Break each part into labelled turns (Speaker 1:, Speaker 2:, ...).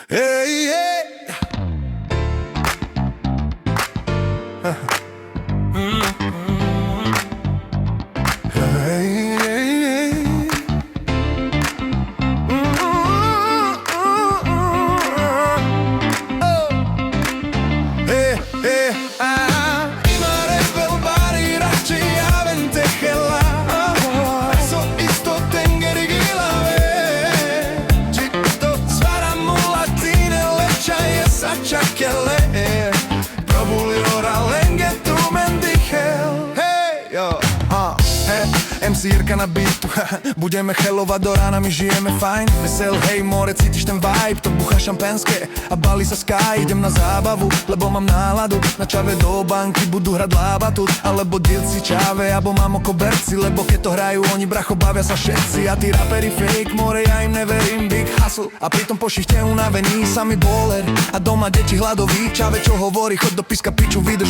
Speaker 1: Hey, hey. Hey, hey, hey. Hey, hey, Ima rebel bari rači javen tehela So isto tengeri gilave Čito svara mulatine leća je sačakele Probuli ora lenge tu mendihel Hey, yo, MC Jirka na beatu Budeme helovať do rána, my žijeme fajn Vesel, hej, more, cítiš ten vibe To bucha šampanské a balí sa sky Idem na zábavu, lebo mám náladu Na čave do banky budú hrať lábatu Alebo dielci čave, alebo mám koberci Lebo keď to hrajú, oni bracho bavia sa všetci A tí raperi fake, more, ja im neverím Big hustle, a pritom po šichte unavený Sami bowler, a doma deti hladoví Čave, čo hovorí, chod do piska piču Vydrž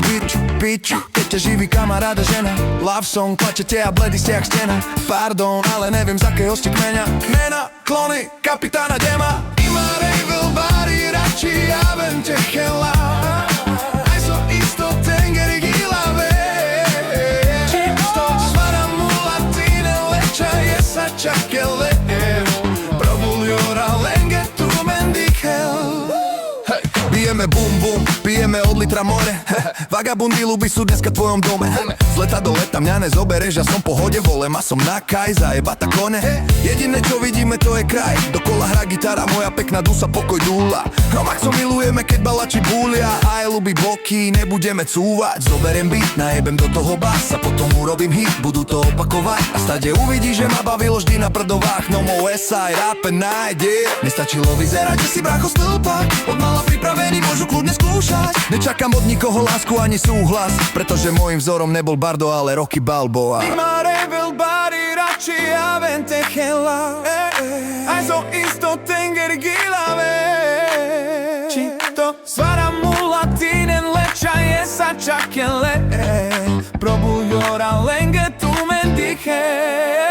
Speaker 1: biču, keď ťa živí kamaráda žena Love song, plačete a bledy ste jak stena Pardon, ale neviem z akého ste kmeňa Mena, klony, kapitána Dema Ima rebel bari rači javen tehela Aj so isto tengeri gilave Čisto svara mulatine leća je sačakele Probul jora lenge tu mendihel Bijeme bum bum, pijeme od litra more Vagabundi ľuby sú dneska v tvojom dome Z leta do leta mňa nezobereš, ja som pohode volem A som na kaj, zajebata kone Jediné čo vidíme to je kraj Dokola hra gitara, moja pekná dusa, pokoj dúla No Maxo milujeme, keď balači búlia Aj ľubí boky, nebudeme cúvať Zoberiem beat, najebem do toho bas A potom urobím hit, budú to opakovať A stade uvidí, že ma bavilo vždy na prdovách No mo Westside, rap and night, yeah Nestačilo vyzerať, že si bracho stĺpak Od mala pripravený, môžu kľudne skúšať Nečakám od nikoho lásku ani súhlas Pretože môjim vzorom nebol Bardo, ale Rocky Balboa Ima rebel bari rači javen tehela Aj so isto tengeri gilave Čito svara mulatinen leća je sačakele Probul jora lenge tu mendihel